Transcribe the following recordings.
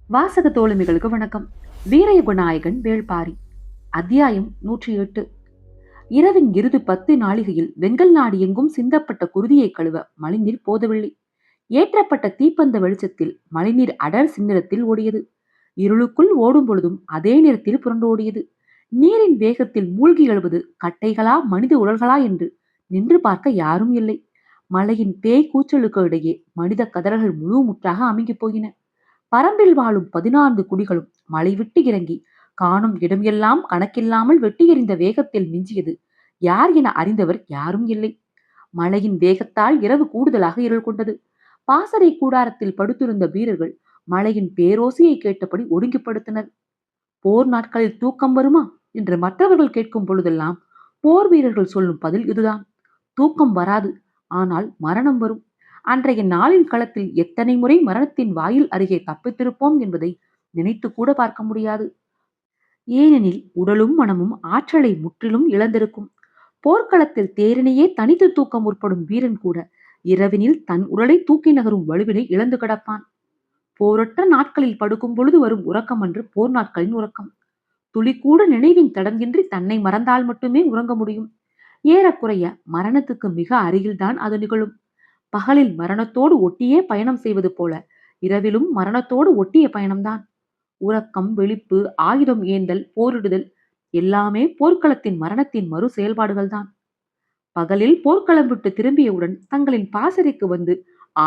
வாசக தோழமைகளுக்கு வணக்கம். வீரயுக நாயகன் வேள்பாரி. அத்தியாயம் 108. இரவின் இறுதி 10 நாழிகையில் வெங்கல் நாடு எங்கும் சிந்தப்பட்ட குருதியை கழுவ மழைநீர் போதவில்லை. ஏற்றப்பட்ட தீப்பந்த வெளிச்சத்தில் மழைநீர் அடர் சின்னத்தில் ஓடியது. இருளுக்குள் ஓடும் பொழுதும் அதே நேரத்தில் புரண்டோடியது. நீரின் வேகத்தில் மூழ்கி எழுவது கட்டைகளா மனித உடல்களா என்று நின்று பார்க்க யாரும் இல்லை. மழையின் பேய் கூச்சலுக்கு இடையே மனித கதறல்கள் முழு முற்றாக அமுங்கி போயின. பரம்பில் வாழும் 14 குடிகளும் மலை விட்டு இறங்கி காணும் இடம் எல்லாம் கணக்கில்லாமல் வெட்டி எறிந்த வேகத்தில் மிஞ்சியது யார் என அறிந்தவர் யாரும் இல்லை. மழையின் வேகத்தால் இரவு கூடுதலாக இருள் கொண்டது. பாசறை கூடாரத்தில் படுத்திருந்த வீரர்கள் மழையின் பேரோசையை கேட்டபடி ஒடுங்கிப்படுத்தினர். போர் நாட்களில் தூக்கம் வருமா என்று மற்றவர்கள் கேட்கும் பொழுதெல்லாம் போர் வீரர்கள் சொல்லும் பதில் இதுதான்: தூக்கம் வராது, ஆனால் மரணம் வரும். அன்றைய நாளின் களத்தில் எத்தனை முறை மரணத்தின் வாயில் அருகே தப்பித்திருப்போம் என்பதை நினைத்து கூட பார்க்க முடியாது. ஏனெனில் உடலும் மனமும் ஆற்றலை முற்றிலும் இழந்திருக்கும். போர்க்களத்தில் தேரினையே தனித்து தூக்க முற்படும் வீரன் கூட இரவினில் தன் உடலை தூக்கி நகரும் வலுவினை இழந்து கிடப்பான். போரற்ற நாட்களில் படுக்கும் பொழுது வரும் உறக்கம் அன்று போர் நாட்களின் உறக்கம். துளி கூட நினைவின் தடங்கின்றி தன்னை மறந்தால் மட்டுமே உறங்க முடியும். ஏறக்குறைய மரணத்துக்கு மிக அருகில்தான் அது நிகழும். பகலில் மரணத்தோடு ஒட்டியே பயணம் செய்வது போல இரவிலும் மரணத்தோடு ஒட்டிய பயணம்தான். உறக்கம், விழிப்பு, ஆயுதம் ஏந்தல், போரிடுதல் எல்லாமே போர்க்களத்தின் மரணத்தின் மறு செயல்பாடுகள்தான். பகலில் போர்க்களம் விட்டு திரும்பியவுடன் தங்களின் பாசறைக்கு வந்து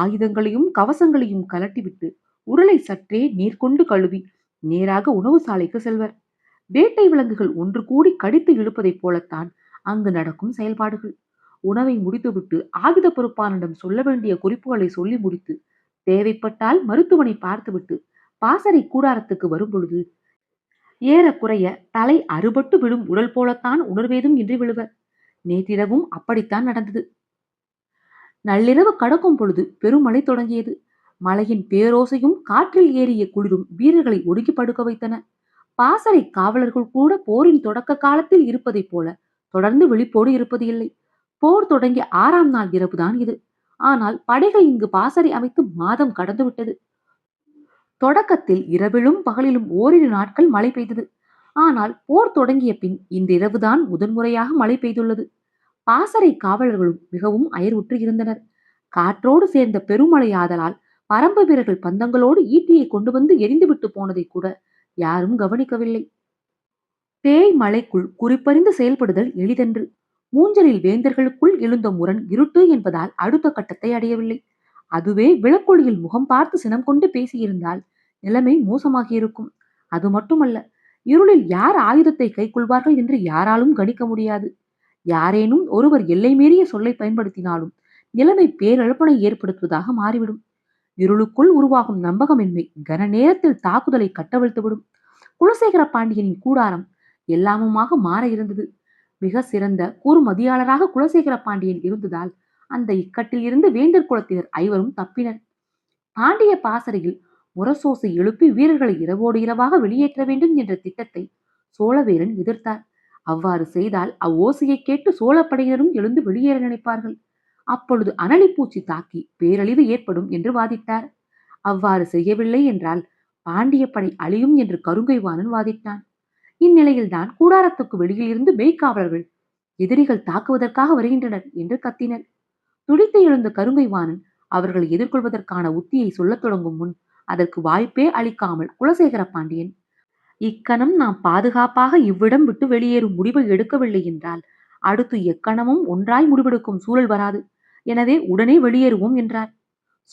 ஆயுதங்களையும் கவசங்களையும் கலட்டிவிட்டு உடலை சற்றே நீர் கொண்டு கழுவி நேராக உணவு சாலைக்கு செல்வர். வேட்டை விலங்குகள் ஒன்று கூடி கடித்து இழுப்பதைப் போலத்தான் அங்கு நடக்கும் செயல்பாடுகள். உணவை முடித்துவிட்டு ஆயுத பொறுப்பாளனிடம் சொல்ல வேண்டிய குறிப்புகளை சொல்லி முடித்து தேவைப்பட்டால் மருத்துவனை பார்த்துவிட்டு பாசறை கூடாரத்துக்கு வரும் பொழுது ஏறக்குறைய தலை அறுபட்டு விழும் உடல் போலத்தான் உணர்வேதும் இன்றி விழுவர். நேற்றிரவும் அப்படித்தான் நடந்தது. நள்ளிரவு கடக்கும் பொழுது பெருமழை தொடங்கியது. மழையின் பேரோசையும் காற்றில் ஏறிய குளிரும் வீரர்களை ஒடுக்கி படுக்க வைத்தன. பாசறை காவலர்கள் கூட போரின் தொடக்க காலத்தில் இருப்பதைப் போல தொடர்ந்து விழிப்போடு இருப்பது இல்லை. போர் தொடங்கிய 6ஆம் நாள் இரவுதான் இது. ஆனால் படைகள் இங்கு பாசறை அமைத்து மாதம் கடந்துவிட்டது. தொடக்கத்தில் இரவிலும் பகலிலும் ஓரிரு நாட்கள் மழை பெய்தது. ஆனால் போர் தொடங்கிய பின் இன்றிரவுதான் முதன்முறையாக மழை பெய்துள்ளது. பாசறை காவலர்களும் மிகவும் அயர்வுற்று இருந்தனர். காற்றோடு சேர்ந்த பெருமழையாதலால் பரம்பு வீரர்கள் பந்தங்களோடு ஈட்டியை கொண்டு வந்து எரிந்துவிட்டு போனதை கூட யாரும் கவனிக்கவில்லை. பேய் மழைக்குள் குறிப்பறிந்து செயல்படுதல் எளிதென்று. மூஞ்சலில் வேந்தர்களுக்குள் எழுந்த முரண் இருட்டு என்பதால் அடுத்த கட்டத்தை அடையவில்லை. அதுவே விளக்கொளியில் முகம் பார்த்து சினம் கொண்டு பேசியிருந்தால் நிலைமை மோசமாகியிருக்கும். அது மட்டுமல்ல, இருளில் யார் ஆயுதத்தை கைக்கொள்வார்கள் என்று யாராலும் கணிக்க முடியாது. யாரேனும் ஒருவர் எல்லை மீறிய சொல்லை பயன்படுத்தினாலும் நிலைமை பேரிழப்பினை ஏற்படுத்துவதாக மாறிவிடும். இருளுக்குள் உருவாகும் நம்பகமின்மை கன நேரத்தில் தாக்குதலை கட்டவிழ்த்துவிடும். குலசேகர பாண்டியனின் கூடாரம் எல்லாமுமாக மாற இருந்தது. மிக சிறந்த கூர்மதியாளராக குலசேகர பாண்டியன் இருந்ததால் அந்த இக்கட்டில் இருந்து வேந்தர் குலத்தினர் ஐவரும் தப்பினர். பாண்டிய பாசறையில் முரசோசை எழுப்பி வீரர்களை இரவோடு இரவாக வெளியேற்ற வேண்டும் என்ற திட்டத்தை சோழவேலன் எதிர்த்தார். அவ்வாறு செய்தால் அவ்வோசையை கேட்டு சோழப்படையினரும் எழுந்து வெளியேற நினைப்பார்கள். அப்பொழுது அனலிப்பூச்சி தாக்கி பேரழிவு ஏற்படும் என்று வாதிட்டார். அவ்வாறு செய்யவில்லை என்றால் பாண்டிய படை அழியும் என்று கருங்கைவாணன் வாதிட்டான். இந்நிலையில்தான் கூடாரத்துக்கு வெளியில் இருந்து மெய்க்காவலர்கள் எதிரிகள் தாக்குவதற்காக வருகின்றனர் என்று கத்தினர். துடித்து எழுந்த கருங்கைவாணன் அவர்களை எதிர்கொள்வதற்கான உத்தியை சொல்லத் தொடங்கும் முன் அதற்கு வாய்ப்பே அளிக்காமல் குலசேகர பாண்டியன், இக்கணம் நாம் பாதுகாப்பாக இவ்விடம் விட்டு வெளியேறும் முடிவை எடுக்கவில்லை என்றால் அடுத்து எக்கணமும் ஒன்றாய் முடிவெடுக்கும் சூழல் வராது. எனவே உடனே வெளியேறுவோம் என்றார்.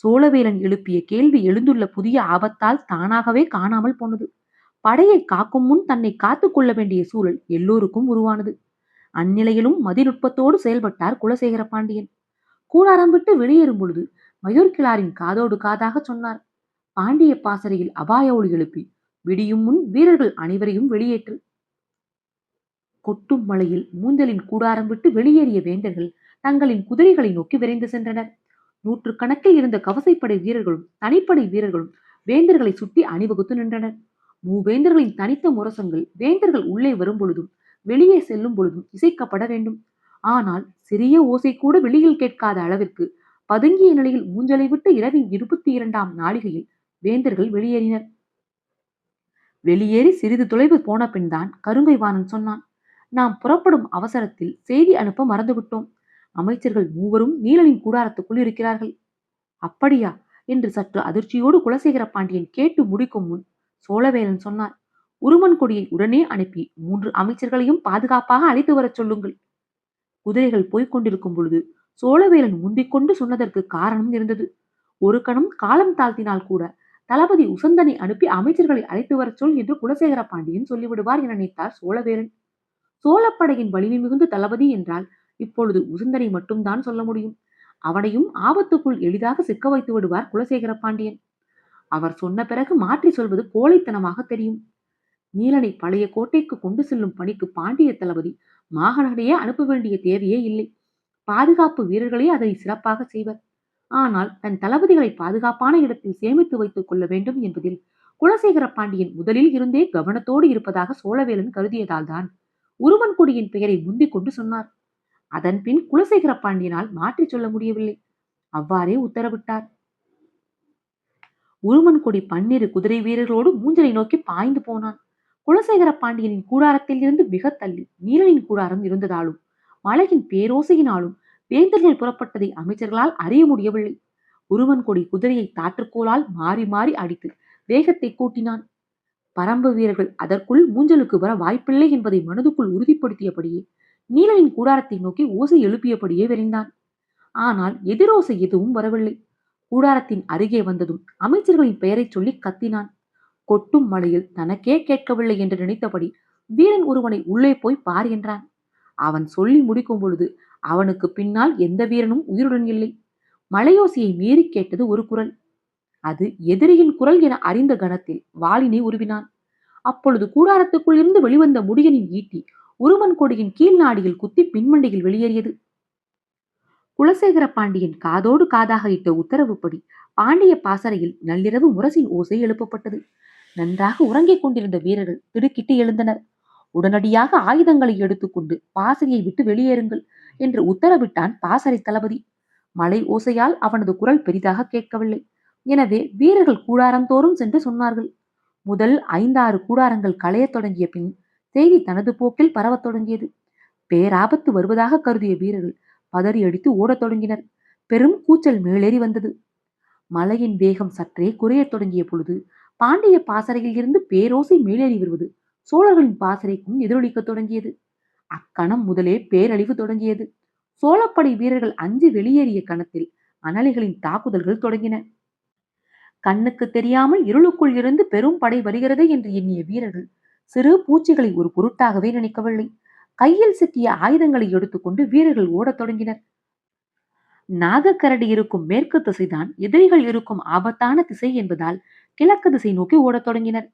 சோழவேலன் எழுப்பிய கேள்வி எழுந்துள்ள புதிய ஆபத்தால் தானாகவே காணாமல் போனது. படையை காக்கும் முன் தன்னை காத்துக் கொள்ள வேண்டிய சூழல் எல்லோருக்கும் உருவானது. அந்நிலையிலும் மதிநுட்பத்தோடு செயல்பட்டார் குலசேகர பாண்டியன். கூடாரம் விட்டு வெளியேறும் பொழுது மயூர்கிழாரின் காதோடு காதாக சொன்னார்: பாண்டிய பாசறையில் அபாய ஒலி எழுப்பி விடியும் முன் வீரர்கள் அனைவரையும் வெளியேற்று. கொட்டும் மலையில் மூஞ்சலின் கூடாரம் விட்டு வெளியேறிய வேந்தர்கள் தங்களின் குதிரைகளை நோக்கி விரைந்து சென்றனர். 100 கணக்கில் இருந்த கவசைப்படை வீரர்களும் தனிப்படை வீரர்களும் வேந்தர்களை சுற்றி அணிவகுத்து நின்றனர். மூவேந்தர்களின் தனித்த முரசங்கள் வேந்தர்கள் உள்ளே வரும் பொழுதும் வெளியே செல்லும் பொழுதும் இசைக்கப்பட வேண்டும். ஆனால் சிறிய ஓசை கூட வெளியில் கேட்காத அளவிற்கு பதுங்கிய நிலையில் மூஞ்சலை விட்டு இரவின் 22ஆம் நாழிகையில் வேந்தர்கள் வெளியேறினர். வெளியேறி சிறிது தொலைவு போன பின் தான் கருங்கை வாணன் சொன்னான். நாம் புறப்படும் அவசரத்தில் செய்தி அனுப்ப மறந்துவிட்டோம். அமைச்சர்கள் மூவரும் நீலனின் கூடாரத்துக்குள் இருக்கிறார்கள். அப்படியா என்று சற்று அதிர்ச்சியோடு குலசேகர பாண்டியன் கேட்டு முடிக்கும் முன் சோழவேலன் சொன்னார். உருமன் கொடியை உடனே அனுப்பி 3 அமைச்சர்களையும் பாதுகாப்பாக அழைத்து வரச் சொல்லுங்கள். குதிரைகள் போய்க் கொண்டிருக்கும் பொழுது சோழவேலன் முந்திக் கொண்டு சொன்னதற்கு காரணம் இருந்தது. ஒரு கணம் காலம் தாழ்த்தினால் கூட தளபதி உசந்தனை அனுப்பி அமைச்சர்களை அழைத்து வரச் சொல் என்று குலசேகர பாண்டியன் சொல்லிவிடுவார் என நினைத்தார் சோழவேலன். சோழப்படையின் வலிமை மிகுந்த தளபதி என்றால் இப்பொழுது உசந்தனை மட்டும்தான் சொல்ல முடியும். அவனையும் ஆபத்துக்குள் எளிதாக சிக்க வைத்து விடுவார் குலசேகர பாண்டியன். அவர் சொன்ன பிறகு மாற்றி சொல்வது கோழைத்தனமாக தெரியும். நீலனை பழைய கோட்டைக்கு கொண்டு செல்லும் பணிக்கு பாண்டிய தளபதி மாகாணரையே அனுப்ப வேண்டிய தேவையே இல்லை. பாதுகாப்பு வீரர்களே அதை சிறப்பாக செய்வர். ஆனால் தன் தளபதிகளை பாதுகாப்பான இடத்தில் சேமித்து வைத்துக் கொள்ள வேண்டும் என்பதில் குலசேகர பாண்டியன் முதலில் இருந்தே கவனத்தோடு இருப்பதாக சோழவேலன் கருதியதால் தான் உருமன்கொடியின் பெயரை முந்திக் கொண்டு சொன்னார். அதன் பின் குலசேகர பாண்டியனால் மாற்றி சொல்ல முடியவில்லை. அவ்வாறே உத்தரவிட்டார். உருமன்கொடி 12 குதிரை வீரர்களோடு மூஞ்சலை நோக்கி பாய்ந்து போனான். குலசேகர பாண்டியனின் கூடாரத்தில் இருந்து மிக தள்ளி நீலனின் கூடாரம் இருந்ததாலும் மலையின் பேரோசையினாலும் வேந்தர்கள் புறப்பட்டதை அமைச்சர்களால் அறிய முடியவில்லை. உருமன்கொடி குதிரையை தாற்றுக்கோளால் மாறி மாறி அடித்து வேகத்தை கூட்டினான். பரம்பு வீரர்கள் அதற்குள் மூஞ்சலுக்கு வர வாய்ப்பில்லை என்பதை மனதுக்குள் உறுதிப்படுத்தியபடியே நீலனின் கூடாரத்தை நோக்கி ஓசை எழுப்பியபடியே விரைந்தான். ஆனால் எதிரோசை எதுவும் வரவில்லை. கூடாரத்தின் அருகே வந்ததும் அமைச்சர்களின் பெயரை சொல்லி கத்தினான். கொட்டும் மழையில் தனக்கே கேட்கவில்லை என்று நினைத்தபடி வீரன் ஒருவனை உள்ளே போய் பார் என்றான். அவன் சொல்லி முடிக்கும் பொழுது அவனுக்கு பின்னால் எந்த வீரனும் உயிருடன் இல்லை. மலையோசையை மீறி கேட்டது ஒரு குரல். அது எதிரியின் குரல் என அறிந்த கணத்தில் வாளினை உருவினான். அப்பொழுது கூடாரத்துக்குள் இருந்து வெளிவந்த முடியனின் ஈட்டி உருமன் கொடியின் கீழ் நாடியில் குத்தி பின்மண்டையில் வெளியேறியது. குலசேகர பாண்டியன் காதோடு காதாக இட்ட உத்தரவுப்படி பாண்டிய பாசறையில் நள்ளிரவு முரசின் ஓசை எழுப்பப்பட்டது. நன்றாக உறங்கிக் கொண்டிருந்த வீரர்கள் திடுக்கிட்டு எழுந்தனர். உடனடியாக ஆயுதங்களை எடுத்துக்கொண்டு பாசறையை விட்டு வெளியேறுங்கள் என்று உத்தரவிட்டான் பாசறை தளபதி. மலை ஓசையால் அவனது குரல் பெரிதாக கேட்கவில்லை. எனவே வீரர்கள் கூடாரம் தோறும் சென்று சொன்னார்கள். முதல் 5-6 கூடாரங்கள் களையத் தொடங்கிய பின் செய்தி தனது போக்கில் பரவத் தொடங்கியது. பேராபத்து வருவதாக கருதிய வீரர்கள் பதறி அடித்து ஓடத் தொடங்கினர். பெரும் கூச்சல் மேலேறி வந்தது. மலையின் வேகம் சற்றே குறையத் தொடங்கிய பொழுது பாண்டிய பாசறையில் இருந்து பேரோசை மேலேறி வருவது சோழர்களின் பாசறைக்கும் எதிரொலிக்கத் தொடங்கியது. அக்கணம் முதலே பேரழிவு தொடங்கியது. சோழப்படை வீரர்கள் அஞ்சு வெளியேறிய கணத்தில் அனலிகளின் தாக்குதல்கள் தொடங்கின. கண்ணுக்கு தெரியாமல் இருளுக்குள் இருந்து பெரும் படை வருகிறது என்று எண்ணிய வீரர்கள் சிறு பூச்சிகளை ஒரு பொருட்டாகவே நினைக்கவில்லை. கையில் சிக்கிய ஆயுதங்களை எடுத்துக்கொண்டு வீரர்கள் ஓடத் தொடங்கினர். நாகக்கரடி இருக்கும் மேற்கு திசைதான் எதிரிகள் இருக்கும் ஆபத்தான திசை என்பதால் கிழக்கு திசை நோக்கி ஓடத் தொடங்கினர்.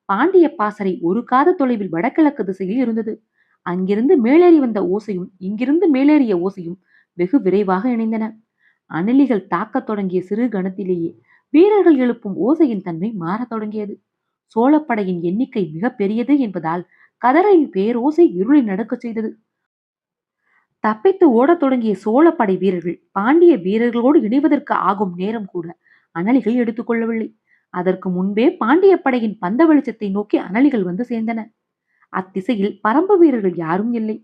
பாண்டிய பாசறை ஒரு காத தொலைவில் வடகிழக்கு திசையில் இருந்தது. அங்கிருந்து மேலேறி வந்த ஓசையும் இங்கிருந்து மேலேறிய ஓசையும் வெகு விரைவாக இணைந்தன. அனலிகள் தாக்கத் தொடங்கிய சிறு கணத்திலேயே வீரர்கள் எழுப்பும் ஓசையின் தன்மை மாறத் தொடங்கியது. சோழப்படையின் எண்ணிக்கை மிக பெரியது என்பதால் கதறையின் பேரோசை இருளை நடக்கச் செய்தது. தப்பித்து ஓடத் தொடங்கிய சோழப்படை வீரர்கள் பாண்டிய வீரர்களோடு இணைவதற்கு ஆகும் நேரம் கூட அனலிகள் எடுத்துக்கொள்ளவில்லை. அதற்கு முன்பே பாண்டிய படையின் பந்த வெளிச்சத்தை நோக்கி அனலிகள் வந்து சேர்ந்தன. அத்திசையில் பரம்பு வீரர்கள் யாரும் இல்லை.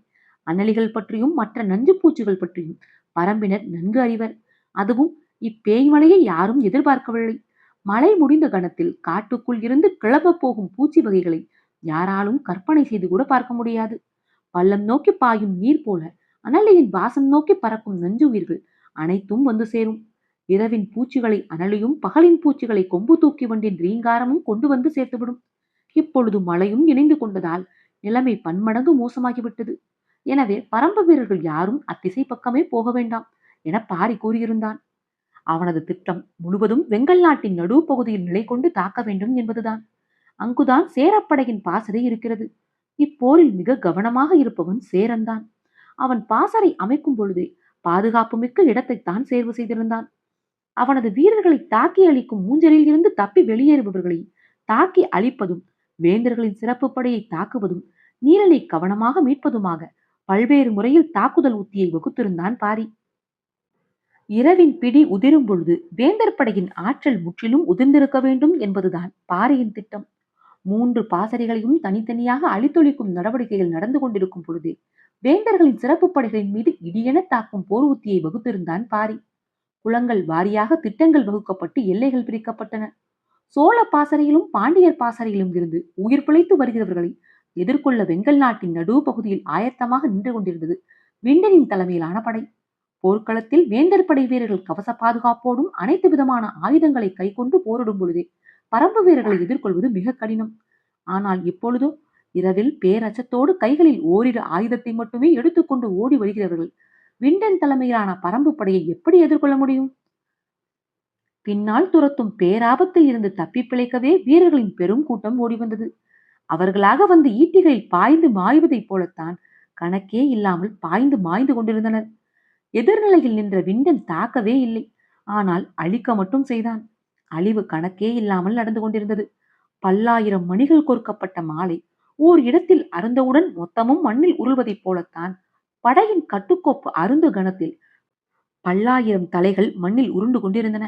அனலிகள் பற்றியும் மற்ற நஞ்சு பூச்சிகள் பற்றியும் பரம்பினர் நன்கு அறிவர். அதுவும் இப்பேய்மலையை யாரும் எதிர்பார்க்கவில்லை. மழை முடிந்த கணத்தில் காட்டுக்குள் இருந்து கிளம்பப் போகும் பூச்சி வகைகளை யாராலும் கற்பனை செய்து கூட பார்க்க முடியாது. பள்ளம் நோக்கி பாயும் நீர் போல அனலியின் வாசம் நோக்கி பறக்கும் நஞ்சுயிர்கள் அனைத்தும் வந்து சேரும். இரவின் பூச்சிகளை அனலியும் பகலின் பூச்சிகளை கொம்பு தூக்கி வண்டின் ரீங்காரமும் கொண்டு வந்து சேர்த்துவிடும். இப்பொழுது மழையும் இணைந்து கொண்டதால் நிலைமை பன்மடங்கு மோசமாகிவிட்டது. எனவே பரம்பு வீரர்கள் யாரும் அத்திசை பக்கமே போக வேண்டாம் என பாரி கூறியிருந்தான். அவனது திட்டம் முழுவதும் வெங்கல் நாட்டின் நடு பகுதியில் நிலை கொண்டு தாக்க வேண்டும் என்பதுதான். அங்குதான் சேரப்படையின் பாசறை இருக்கிறது. இப்போரில் மிக கவனமாக இருப்பவன் சேரன்தான். அவன் பாசறை அமைக்கும் பொழுதே பாதுகாப்பு மிக்க இடத்தைத்தான் தேர்வு செய்திருந்தான். அவனது வீரர்களை தாக்கி அளிக்கும் மூஞ்சலில் இருந்து தப்பி வெளியேறுபவர்களை தாக்கி அழிப்பதும் வேந்தர்களின் சிறப்பு படையை தாக்குவதும் நீலனை கவனமாக மீட்பதுமாக பல்வேறு முறையில் தாக்குதல் உத்தியை வகுத்திருந்தான் பாரி. இரவின் பிடி உதிரும் பொழுது வேந்தர் படையின் ஆற்றல் முற்றிலும் உதிர்ந்திருக்க வேண்டும் என்பதுதான் பாரியின் திட்டம். 3 பாசறைகளையும் தனித்தனியாக அழித்தொழிக்கும் நடவடிக்கைகள் நடந்து கொண்டிருக்கும் பொழுதே வேந்தர்களின் சிறப்பு படைகளின் மீது இடியென தாக்கும் போர் உத்தியை வகுத்திருந்தான் பாரி. குளங்கள் வாரியாக திட்டங்கள் வகுக்கப்பட்டு எல்லைகள் பிரிக்கப்பட்டன. சோழ பாசறையிலும் பாண்டியர் பாசறையிலும் இருந்து உயிர் பிழைத்து வருகிறவர்களை எதிர்கொள்ள வெங்கல் நாட்டின் நடு பகுதியில் ஆயத்தமாக நின்று கொண்டிருந்தது விண்டனின் தலைமையிலான படை. போர்க்களத்தில் வேந்தர் படை வீரர்கள் கவச பாதுகாப்போடும் அனைத்து விதமான ஆயுதங்களை கைக்கொண்டு போரிடும் பொழுதே பரம்பு வீரர்களை எதிர்கொள்வது மிக கடினம். ஆனால் இப்பொழுதோ இரவில் பேரச்சத்தோடு கைகளில் ஓரிரு ஆயுதத்தை மட்டுமே எடுத்துக்கொண்டு ஓடி வருகிறவர்கள் விண்டன் தலைமையிலான பரம்பு படையை எப்படி எதிர்கொள்ள முடியும்? பின்னால் துரத்தும் பேராபத்தில் இருந்து தப்பி பிழைக்கவே வீரர்களின் பெரும் கூட்டம் ஓடி வந்தது. அவர்களாக வந்து ஈட்டிகளில் பாய்ந்து மாய்வதைப் போலத்தான் கணக்கே இல்லாமல் பாய்ந்து மாய்ந்து கொண்டிருந்தனர். எதிர்நிலையில் நின்ற விண்டன் தாக்கவே இல்லை, ஆனால் அழிக்க மட்டும் செய்தான். அழிவு கணக்கே இல்லாமல் நடந்து கொண்டிருந்தது. பல்லாயிரம் மணிகள் கோர்க்கப்பட்ட மாலை ஓர் இடத்தில் அருந்தவுடன் மொத்தமும் மண்ணில் உருள்வதைப் போலத்தான் படையின் கட்டுக்கோப்பு அருந்து கணத்தில் பல்லாயிரம் தலைகள் மண்ணில் உருண்டு கொண்டிருந்தன.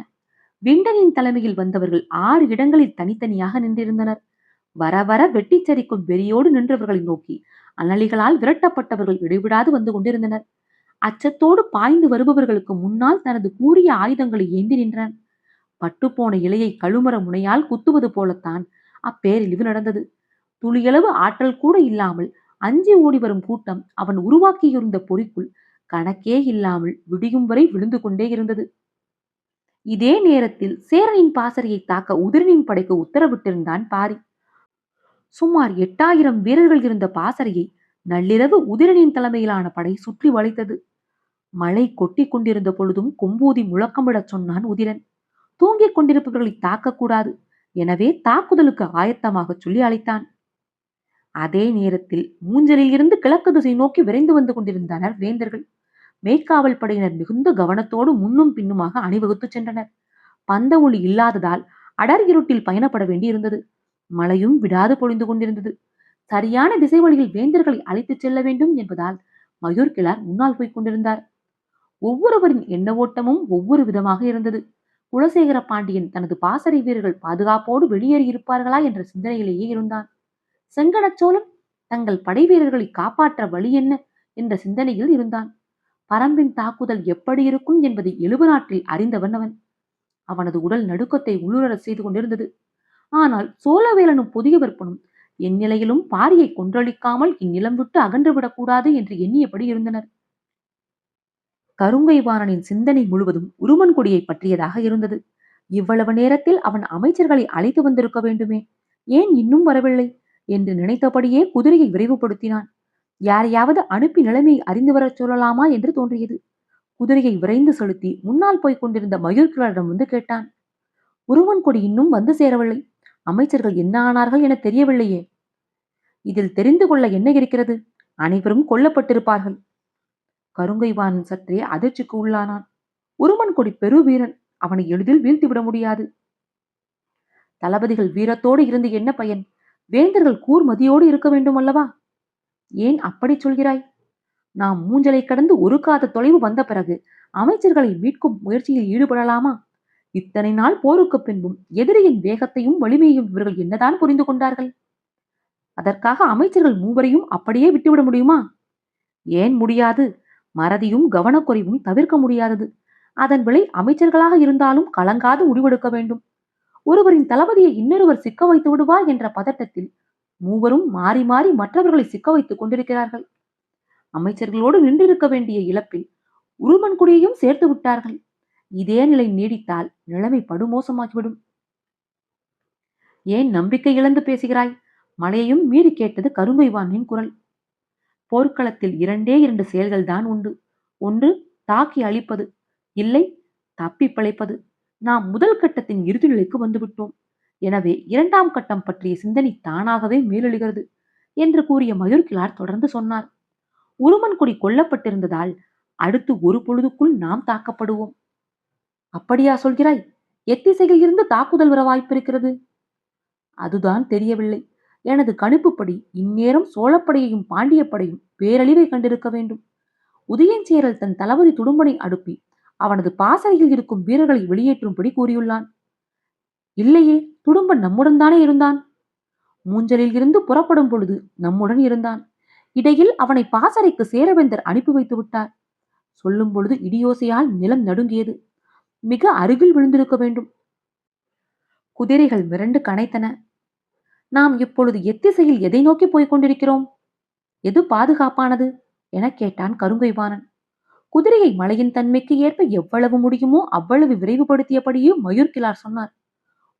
விண்டனின் தலைமையில் வந்தவர்கள் 6 இடங்களில் தனித்தனியாக நின்றிருந்தனர். வர வர வெட்டிச் சரிக்கும் வெறியோடு நின்றவர்களை நோக்கி அனலிகளால் விரட்டப்பட்டவர்கள் இடைவிடாது வந்து கொண்டிருந்தனர். அச்சத்தோடு பாய்ந்து வருபவர்களுக்கு முன்னால் தனது கூரிய ஆயுதங்களை ஏந்தி நின்றனர். பட்டுப்போன இலையை கழுமர முனையால் குத்துவது போலத்தான் அப்பேரிழிவு நடந்தது. துளியளவு ஆற்றல் கூட இல்லாமல் அஞ்சி ஓடி வரும் கூட்டம் அவன் உருவாக்கியிருந்த பொறிக்குள் கணக்கே இல்லாமல் விடியும் வரை விழுந்து கொண்டே இருந்தது. இதே நேரத்தில் சேரனின் பாசறையை தாக்க உதிரனின் படைக்கு உத்தரவிட்டிருந்தான் பாரி. சுமார் 8000 வீரர்கள் இருந்த பாசறையை நள்ளிரவு உதிரனின் தலைமையிலான படை சுற்றி வளைத்தது. மழை கொட்டி கொண்டிருந்த பொழுதும் கொம்பூதி முழக்கமிடச் சொன்னான் உதிரன். தூங்கிக் கொண்டிருப்பவர்களை தாக்கக்கூடாது, எனவே தாக்குதலுக்கு ஆயத்தமாக சொல்லி அழைத்தான். அதே நேரத்தில் மூஞ்சலில் இருந்து கிழக்கு திசை நோக்கி விரைந்து வந்து கொண்டிருந்தனர் வேந்தர்கள். மேய்க்காவல் படையினர் மிகுந்த கவனத்தோடு முன்னும் பின்னுமாக அணிவகுத்து சென்றனர். பந்த ஒளி இல்லாததால் அடர் இருட்டில் பயணப்பட வேண்டியிருந்தது. மழையும் விடாது பொழிந்து கொண்டிருந்தது. சரியான திசை வழியில் வேந்தர்களை அழைத்துச் செல்ல வேண்டும் என்பதால் மயூர் கிழார் முன்னால் போய்க் கொண்டிருந்தார். ஒவ்வொருவரின் எண்ண ஓட்டமும் ஒவ்வொரு விதமாக இருந்தது. குலசேகர பாண்டியன் தனது பாசறை வீரர்கள் பாதுகாப்போடு வெளியேறி இருப்பார்களா என்ற சிந்தனையிலேயே இருந்தான். செங்கணச்சோழன் தங்கள் படை வீரர்களை காப்பாற்ற வழி என்ன என்ற சிந்தனையில் இருந்தான். பரம்பின் தாக்குதல் எப்படி இருக்கும் என்பதை 70 நாட்டில் அறிந்தவன் அவன். அவனது உடல் நடுக்கத்தை உள்ளுணர செய்து கொண்டிருந்தது. ஆனால் சோழவேலனும் புதிய விற்பனும் என் நிலையிலும் பாரியை கொன்றளிக்காமல் இந்நிலம் விட்டு அகன்றுவிடக்கூடாது என்று எண்ணியபடி இருந்தனர். கருங்கைவாணனின் சிந்தனை முழுவதும் உருமன்குடியை பற்றியதாக இருந்தது. இவ்வளவு நேரத்தில் அவன் அமைச்சர்களை அழைத்து வந்திருக்க வேண்டுமே, ஏன் இன்னும் வரவில்லை என்று நினைத்தபடியே குதிரையை விரைவுபடுத்தினான். யாரையாவது அனுப்பி நிலைமையை அறிந்து வரச் சொல்லலாமா என்று தோன்றியது. குதிரையை விரைந்து செலுத்தி முன்னால் போய்க் கொண்டிருந்த மயூர்கிழாரிடம் வந்து கேட்டான். உருமன்குடி இன்னும் வந்து சேரவில்லை. அமைச்சர்கள் என்ன ஆனார்கள் என தெரியவில்லையே. இதில் தெரிந்து கொள்ள என்ன இருக்கிறது? அனைவரும் கொல்லப்பட்டிருப்பார்கள். கருங்கைவாணன் சற்றே அதிர்ச்சிக்கு உள்ளானான். உருமன்குடி பெரு வீரன், அவனை எளிதில் வீழ்த்திவிட முடியாது. தளபதிகள் வீரத்தோடு இருந்து என்ன பயன்? வேந்தர்கள் கூர்மதியோடு இருக்க வேண்டும் அல்லவா? ஏன் அப்படி சொல்கிறாய்? நாம் மூஞ்சலை கடந்து ஒரு காத தொலைவு வந்த பிறகு அமைச்சர்களை மீட்கும் முயற்சியில் ஈடுபடலாமா? இத்தனை நாள் போருக்கு பின்பும் எதிரியின் வேகத்தையும் வலிமையையும் இவர்கள் என்னதான் புரிந்து கொண்டார்கள்? அதற்காக அமைச்சர்கள் மூவரையும் அப்படியே விட்டுவிட முடியுமா? ஏன் முடியாது? மறதியும் கவனக்குறைவும் தவிர்க்க முடியாதது. அதன் விலை அமைச்சர்களாக இருந்தாலும் கலங்காது முடிவெடுக்க வேண்டும். ஒருவரின் தளபதியை இன்னொருவர் சிக்க வைத்து விடுவார் என்ற பதட்டத்தில் மூவரும் மாறி மாறி மற்றவர்களை சிக்க வைத்துக் கொண்டிருக்கிறார்கள். அமைச்சர்களோடு நின்றிருக்க வேண்டிய இழப்பில் உருமன்குடியையும் சேர்த்து விட்டார்கள். இதே நிலை நீடித்தால் நிலைமை படுமோசமாகிவிடும். ஏன் நம்பிக்கை இழந்து பேசுகிறாய்? மழையையும் மீறி கேட்டது கருங்கைவானின் குரல். போர்க்களத்தில் 2 செயல்கள் தான் உண்டு. ஒன்று தாக்கி அழிப்பது, இல்லை தப்பி பிழைப்பது. நாம் முதல் கட்டத்தின் இறுதி நிலைக்கு வந்துவிட்டோம். எனவே 2ஆம் கட்டம் பற்றிய சிந்தனை தானாகவே மேலெழுகிறது என்று கூறிய மயூர்கிழார் தொடர்ந்து சொன்னார். உருமன்குடி கொல்லப்பட்டிருந்ததால் அடுத்து ஒரு பொழுதுக்குள் நாம் தாக்கப்படுவோம். அப்படியா சொல்கிறாய்? எத்திசையில் இருந்து தாக்குதல் வர வாய்ப்பிருக்கிறது? அதுதான் தெரியவில்லை. எனது கணிப்புப்படி இந்நேரம் சோழப்படையையும் பாண்டியப்படையும் பேரழிவை கண்டிருக்க வேண்டும். உதயஞ்சேரல் தன் தளபதி துடும்பனை அனுப்பி அவனது பாசறையில் இருக்கும் வீரர்களை வெளியேற்றும்படி கூறியுள்ளான். இல்லையே, துடும்பன் நம்முடன் தானே இருந்தான். மூஞ்சலில் இருந்து புறப்படும் பொழுது நம்முடன் இருந்தான். இடையில் அவனை பாசறைக்கு சேரவேந்தர் அனுப்பி வைத்து விட்டார். சொல்லும் பொழுது இடியோசையால் நிலம் நடுங்கியது. மிக அருகில் விழுந்திருக்க வேண்டும். குதிரைகள் மிரண்டு கனைத்தன. நாம் இப்பொழுது எத்திசையில் எதை நோக்கி போய்க் கொண்டிருக்கிறோம்? எது பாதுகாப்பானது எனக் கேட்டான் கருங்கைவாணன். குதிரையை மலையின் தன்மைக்கு ஏற்ப எவ்வளவு முடியுமோ அவ்வளவு விரைவுபடுத்தியபடியே மயூர்கிழார் சொன்னார்.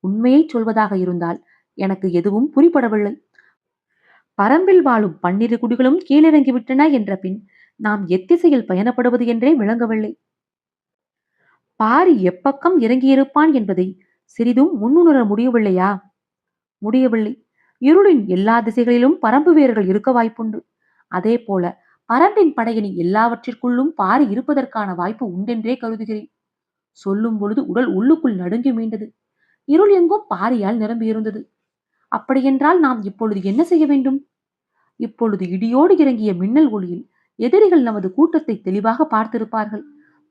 உண்மையை சொல்வதாக இருந்தால் எனக்கு எதுவும் புரிபடவில்லை. பரம்பில் வாழும் 12 குடிகளும் கீழிறங்கிவிட்டன என்ற பின் நாம் எத்திசையில் பயணப்படுவது என்றே விளங்கவில்லை. பாரி எப்பக்கம் இறங்கியிருப்பான் என்பதை சிறிதும் முன்னுணர முடியவில்லையா? முடியவில்லை. இருளின் எல்லா திசைகளிலும் பரம்பு வீரர்கள் இருக்க வாய்ப்புண்டு. அதே போல பரம்பின் படையணி எல்லாவற்றிற்குள்ளும் பாரி இருப்பதற்கான வாய்ப்பு உண்டென்றே கருதுகிறேன். சொல்லும் பொழுது உடல் உள்ளுக்குள் நடுங்கி மீண்டது. இருள் எங்கும் பாரியால் நிரம்பியிருந்தது. அப்படியென்றால் நாம் இப்பொழுது என்ன செய்ய வேண்டும்? இப்பொழுது இடியோடு இறங்கிய மின்னல் ஒளியில் எதிரிகள் நமது கூட்டத்தை தெளிவாக பார்த்திருப்பார்கள்.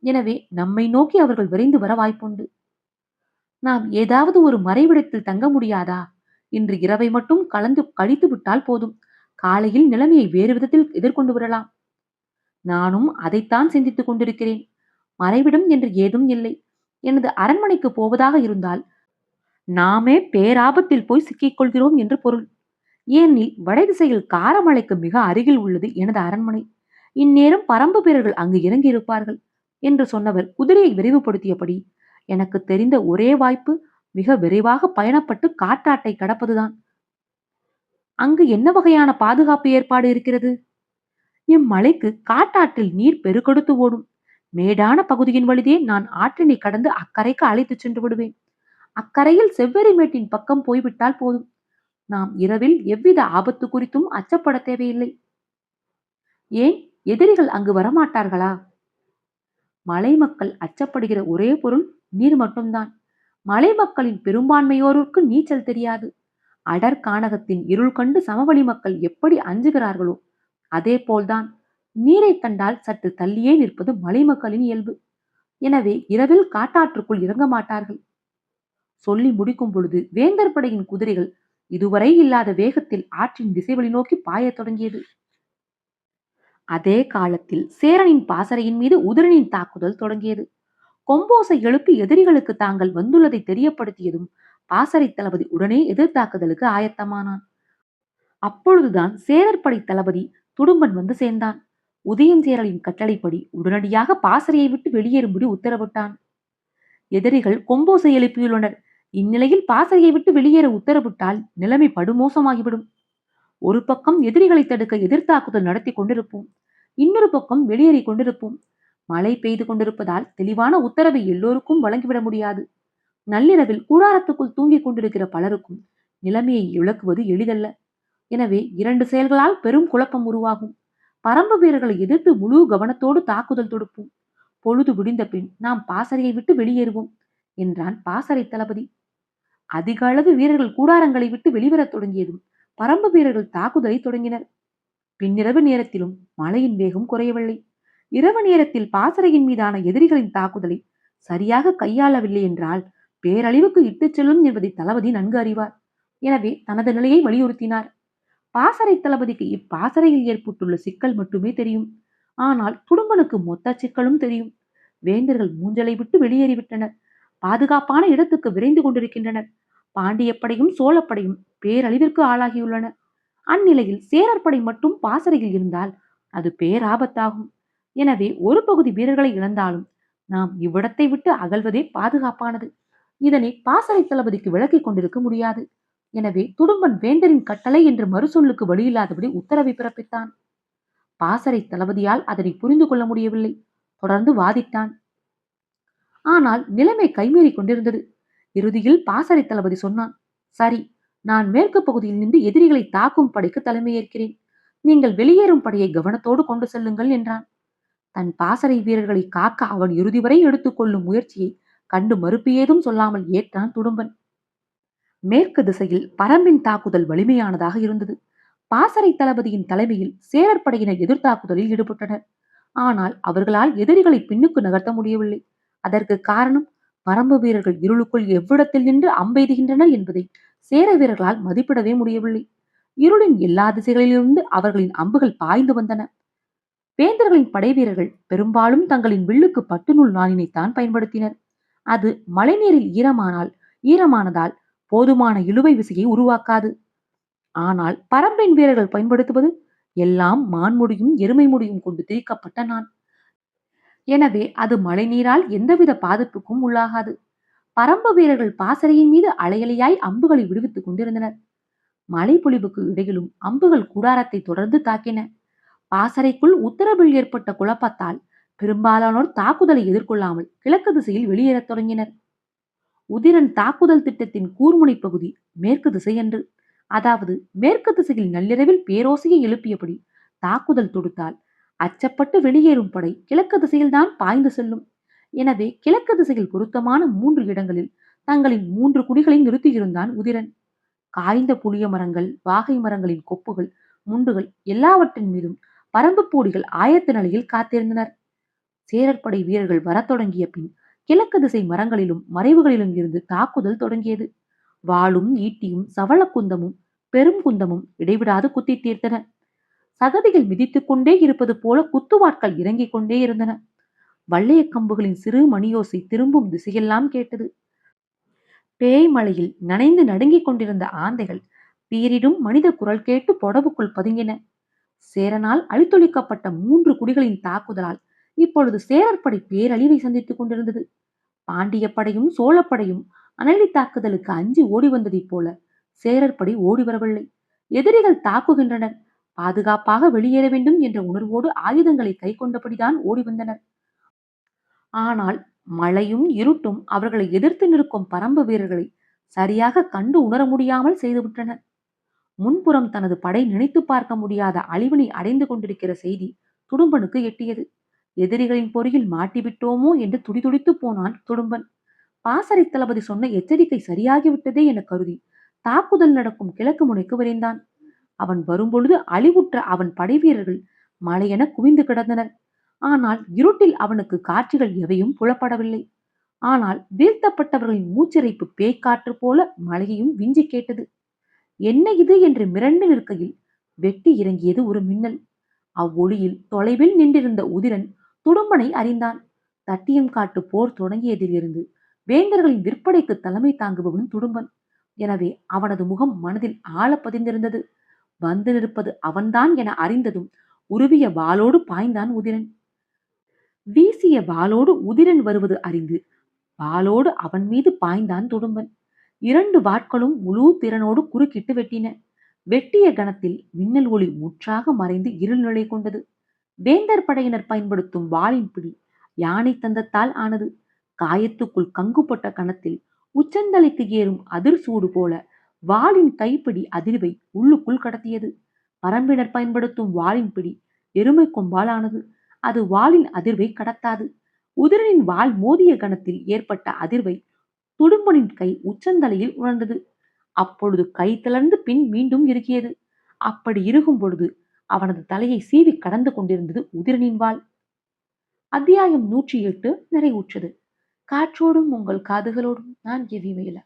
எனவே நம்மை நோக்கி அவர்கள் விரைந்து வர வாய்ப்புண்டு. நாம் ஏதாவது ஒரு மறைவிடத்தில் தங்க முடியாதா? இன்று இரவை மட்டும் கழித்து விட்டால் போதும். காலையில் நிலைமையை வேறு விதத்தில் எதிர்கொண்டு விடலாம். நானும் அதைத்தான் சிந்தித்துக் கொண்டிருக்கிறேன். மறைவிடம் என்று ஏதும் இல்லை. எனது அரண்மனைக்கு போவதாக இருந்தால் நாமே பேராபத்தில் போய் சிக்கிக் கொள்கிறோம் என்று பொருள். ஏனெனில் வடதிசையில் காரமலைக்கு மிக அருகில் உள்ளது எனது அரண்மனை. இந்நேரம் பரம்பு வீரர்கள் அங்கு இறங்கி இருப்பார்கள் என்று சொன்னவர் குதிரையை விரைவுபடுத்தியபடி, எனக்கு தெரிந்த ஒரே வாய்ப்பு மிக விரைவாக பயணப்பட்டு காட்டாட்டை கடப்பதுதான். அங்கு என்ன வகையான பாதுகாப்பு ஏற்பாடு இருக்கிறது? இம்மலைக்கு காட்டாற்றில் நீர் பெருக்கெடுத்து ஓடும். மேடான பகுதியின் வழியே நான் ஆற்றினை கடந்து அக்கரைக்கு அழைத்துச் சென்று விடுவேன். அக்கரையில் செவ்வரி மேட்டின் பக்கம் போய்விட்டால் போதும். நாம் இரவில் எவ்வித ஆபத்து குறித்தும் அச்சப்பட தேவையில்லை. ஏன், எதிரிகள் அங்கு வரமாட்டார்களா? மலை மக்கள் அச்சப்படுகிற ஒரே பொருள் நீர் மட்டும்தான். மலை மக்களின் பெரும்பான்மையோருக்கு நீச்சல் தெரியாது. அடர் கானகத்தின் இருள் கண்டு சமவெளி மக்கள் எப்படி அஞ்சுகிறார்களோ அதே போல்தான் நீரை கண்டால் சற்று தள்ளியே நிற்பது மலை மக்களின் இயல்பு. எனவே இரவில் காட்டாற்றுக்குள் இறங்க மாட்டார்கள். சொல்லி முடிக்கும் பொழுது வேந்தர் படையின் குதிரைகள் இதுவரை இல்லாத வேகத்தில் ஆற்றின் திசைவழி நோக்கி பாயத் தொடங்கியது. அதே காலத்தில் சேரனின் பாசறையின் மீது உதிரனின் தாக்குதல் தொடங்கியது. கொம்போசை எழுப்பி எதிரிகளுக்கு தாங்கள் வந்துள்ளதை தெரியப்படுத்தியதும் பாசறை தளபதி உடனே எதிர்த்தாக்குதலுக்கு ஆயத்தமானான். அப்பொழுதுதான் சேரற்படை தளபதி துடும்பன் வந்து சேர்ந்தான். உதயஞ்சேரலின் கட்டளைப்படி உடனடியாக பாசறையை விட்டு வெளியேறும்படி உத்தரவிட்டான். எதிரிகள் கொம்போசை எழுப்பியுள்ளனர். இந்நிலையில் பாசறையை விட்டு வெளியேற உத்தரவிட்டால் நிலைமை படுமோசமாகிவிடும். ஒரு பக்கம் எதிரிகளை தடுக்க எதிர்த்தாக்குதல் நடத்தி கொண்டிருப்போம். இன்னொரு பக்கம் வெளியேறி கொண்டிருப்போம். மழை பெய்து கொண்டிருப்பதால் தெளிவான உத்தரவை எல்லோருக்கும் வழங்கிவிட முடியாது. நள்ளிரவில் கூடாரத்துக்குள் தூங்கிக் கொண்டிருக்கிற பலருக்கும் நிலைமையை விளக்குவது எளிதல்ல. எனவே 2 செயல்களால் பெரும் குழப்பம் உருவாகும். பரம்பு வீரர்களை எதிர்த்து முழு கவனத்தோடு தாக்குதல் தொடுப்போம். பொழுது விடிந்த பின் நாம் பாசறையை விட்டு வெளியேறுவோம் என்றான் பாசறை தளபதி. அதிக அளவு வீரர்கள் கூடாரங்களை விட்டு வெளிவரத் தொடங்கியதும் பரம்பு வீரர்கள் தாக்குதலை தொடங்கினர். பின்னிரவு நேரத்திலும் மழையின் வேகம் குறையவில்லை. இரவு நேரத்தில் பாசறையின் மீதான எதிரிகளின் தாக்குதலை சரியாக கையாளவில்லை என்றால் பேரழிவுக்கு இட்டுச் செல்லும் என்பதை தளபதி நன்கு அறிவார். எனவே தனது நிலையை வலியுறுத்தினார். பாசறை தளபதிக்கு இப்பாசறையில் ஏற்பட்டுள்ள சிக்கல் மட்டுமே தெரியும். ஆனால் துடும்பனுக்கு மொத்த சிக்கலும் தெரியும். வேந்தர்கள் மூஞ்சலை விட்டு வெளியேறிவிட்டனர். பாதுகாப்பான இடத்துக்கு விரைந்து கொண்டிருக்கின்றனர். பாண்டியப்படையும் சோழப்படையும் பேரழிவிற்கு ஆளாகியுள்ளன. அந்நிலையில் சேரற்படை மட்டும் பாசறையில் இருந்தால் அது பேராபத்தாகும். எனவே ஒரு பகுதி வீரர்களை இழந்தாலும் நாம் இவ்விடத்தை விட்டு அகல்வதே பாதுகாப்பானது. இதனை பாசறை தளபதிக்கு விளக்கிக் கொண்டிருக்க முடியாது. எனவே துடும்பன் வேந்தரின் கட்டளை என்று மறுசொல்லுக்கு வழியில்லாதபடி உத்தரவை பிறப்பித்தான். பாசறை தளபதியால் அதனை புரிந்து கொள்ள முடியவில்லை. தொடர்ந்து வாதிட்டான். ஆனால் நிலைமை கைமீறி கொண்டிருந்தது. இறுதியில் பாசறை தளபதி சொன்னான், சரி, நான் மேற்கு பகுதியில் நின்று எதிரிகளை தாக்கும் படைக்கு தலைமையேற்கிறேன். நீங்கள் வெளியேறும் படையை கவனத்தோடு கொண்டு செல்லுங்கள் என்றான். தன் பாசறை வீரர்களை காக்க அவன் இறுதி வரை எடுத்துக்கொள்ளும் முயற்சியை கண்டு மறுப்பு ஏதும் சொல்லாமல் ஏற்றான் துடும்பன். மேற்கு திசையில் பரம்பின் தாக்குதல் வலிமையானதாக இருந்தது. பாசறை தளபதியின் தலைமையில் சேரர் படையினர் எதிர்த்தாக்குதலில் ஈடுபட்டனர். ஆனால் அவர்களால் எதிரிகளை பின்னுக்கு நகர்த்த முடியவில்லை. அதற்கு காரணம் பரம்பு வீரர்கள் இருளுக்குள் எவ்விடத்தில் நின்று அம்பெய்துகின்றனர் என்பதை சேர வீரர்களால் மதிப்பிடவே முடியவில்லை. இருளின் எல்லா திசைகளிலிருந்து அவர்களின் அம்புகள் பாய்ந்து வந்தன. வேந்தர்களின் படை வீரர்கள் பெரும்பாலும் தங்களின் வில்லுக்கு பட்டுநூல் நாணினைத்தான் பயன்படுத்தினர். அது மழைநீரில் ஈரமானதால் போதுமான இழுவை விசையை உருவாக்காது. ஆனால் பரம்பின் வீரர்கள் பயன்படுத்துவது எல்லாம் மான்முடியும் எருமை முடியும் கொண்டு திரிக்கப்பட்ட நான். எனவே அது மழைநீரால் எந்தவித பாதிப்புக்கும் உள்ளாகாது. பரம்பு வீரர்கள் பாசறையின் மீது அலையலையாய் அம்புகளை விடுவித்துக் கொண்டிருந்தனர். மழை பொழிவுக்கு இடையிலும் அம்புகள் கூடாரத்தை தொடர்ந்து தாக்கின. பாசறைக்குள் உத்தரவில் ஏற்பட்ட குழப்பத்தால் பெரும்பாலானோர் தாக்குதலை எதிர்கொள்ளாமல் கிழக்கு திசையில் வெளியேறத் தொடங்கினர். உதிரன் தாக்குதல் திட்டத்தின் கூர்முனை பகுதி மேற்கு திசை என்று, அதாவது மேற்கு திசையில் நள்ளிரவில் பேரோசையை எழுப்பியபடி தாக்குதல் தொடுத்தால் அச்சப்பட்டு வெளியேறும் படை கிழக்கு திசையில்தான் பாய்ந்து செல்லும். எனவே கிழக்கு திசையில் பொருத்தமான 3 இடங்களில் தங்களின் 3 குடிகளை நிறுத்தியிருந்தான் உதிரன். காய்ந்த புளிய மரங்கள், வாகை மரங்களின் கொப்புகள், முண்டுகள் எல்லாவற்றின் மீதும் பரம்பு போடிகள் ஆயத்த நிலையில் காத்திருந்தனர். சேரற்படை வீரர்கள் வரத் தொடங்கிய பின் கிழக்கு திசை மரங்களிலும் மறைவுகளிலும் இருந்து தாக்குதல் தொடங்கியது. வாளும் ஈட்டியும் சவளக்குந்தமும் பெரும் குந்தமும் இடைவிடாது குத்தி தீர்த்தன. சகதிகள் மிதித்துக் கொண்டே இருப்பது போல குத்துவாட்கள் இறங்கிக் கொண்டே இருந்தன. வள்ளைய கம்புகளின் சிறு மணியோசை திரும்பும் திசையெல்லாம் கேட்டது. பேய் மழையில் நனைந்து நடுங்கிக் கொண்டிருந்த ஆந்தைகள் பீரிடும் மனித குரல் கேட்டு பொடவுக்குள் பதுங்கின. சேரனால் அழித்தொழிக்கப்பட்ட 3 குடிகளின் தாக்குதலால் இப்பொழுது சேரற்படை பேரழிவை சந்தித்துக் கொண்டிருந்தது. பாண்டிய படையும் சோழப்படையும் அனலி தாக்குதலுக்கு அஞ்சி ஓடி வந்ததைப் போல சேரற்படை ஓடி வரவில்லை. எதிரிகள் தாக்குகின்றனர், பாதுகாப்பாக வெளியேற வேண்டும் என்ற உணர்வோடு ஆயுதங்களை கை கொண்டபடிதான் ஓடி வந்தனர். ஆனால் மழையும் இருட்டும் அவர்களை எதிர்த்து நிற்கும் பரம்பு வீரர்களை சரியாக கண்டு உணர முடியாமல் செய்துவிட்டனர். முன்புறம் தனது படை நினைத்து பார்க்க முடியாத அழிவினை அடைந்து கொண்டிருக்கிற செய்தி துடும்பனுக்கு எட்டியது. எதிரிகளின் பொறியில் மாட்டிவிட்டோமோ என்று துடிதுடித்து போனான் துடும்பன். பாசறை தளபதி சொன்ன எச்சரிக்கை சரியாகிவிட்டதே என கருதி தாக்குதல் நடக்கும் கிழக்கு முனைக்கு விரைந்தான். அவன் வரும்பொழுது அழிவுற்ற அவன் படை வீரர்கள் மலையென குவிந்து கிடந்தனர். ஆனால் இருட்டில் அவனுக்கு காட்சிகள் எவையும் புலப்படவில்லை. ஆனால் வீழ்த்தப்பட்டவர்களின் மூச்சிறைப்பு பேய்க்காற்று போல மலையையும் விஞ்சி கேட்டது. என்ன இது என்று மிரண்டு நிற்கையில் வெட்டி இறங்கியது ஒரு மின்னல். அவ்வொளியில் தொலைவில் நின்றிருந்த உதிரன் துடும்பனை அறிந்தான். தட்டியம் காட்டு போர் தொடங்கியதிலிருந்து வேந்தர்களின் விற்படைக்கு தலைமை தாங்குபவன் துடும்பன். எனவே அவனது முகம் மனதில் ஆழ பதிந்திருந்தது. வந்து நிற்பது அவன்தான் என அறிந்ததும் உருவிய வாளோடு பாய்ந்தான் உதிரன். வீசிய வாளோடு உதிரன் வருவது அறிந்து வாளோடு அவன் மீது பாய்ந்தான் துடும்பன். 2 வாட்களும் முழு திறனோடு குறுக்கிட்டு வெட்டின. வெட்டிய கணத்தில் மின்னல் ஒளி முற்றாக மறைந்து இருள் நிலை கொண்டது. வேந்தர் படையினர் பயன்படுத்தும் வாளின் பிடி யானை தந்தத்தால் ஆனது. காயத்துக்குள் கங்குப்பட்ட கணத்தில் உச்சந்தலைக்கு ஏறும் அதிர் சூடு போல வாளின் கைப்பிடி அதிர்வை உள்ளுக்குள் கடத்தியது. பரம்பினர் பயன்படுத்தும் வாளின் பிடி எருமை கொம்பால் ஆனது. அது வாளின் அதிர்வை கடத்தாது. உதிரனின் வாள் மோதிய கணத்தில் ஏற்பட்ட அதிர்வை துடும்பனின் கை உச்சந்தலையில் உணர்ந்தது. அப்பொழுது கை தளர்ந்து பின் மீண்டும் இறுகியது. அப்படி இருக்கும் பொழுது அவனது தலையை சீவி கடந்து கொண்டிருந்தது உதிரனின் வாள். அத்தியாயம் 108 நிறைவுற்றது. காற்றோடும் உங்கள் காதுகளோடும் நான் எவ்விமையில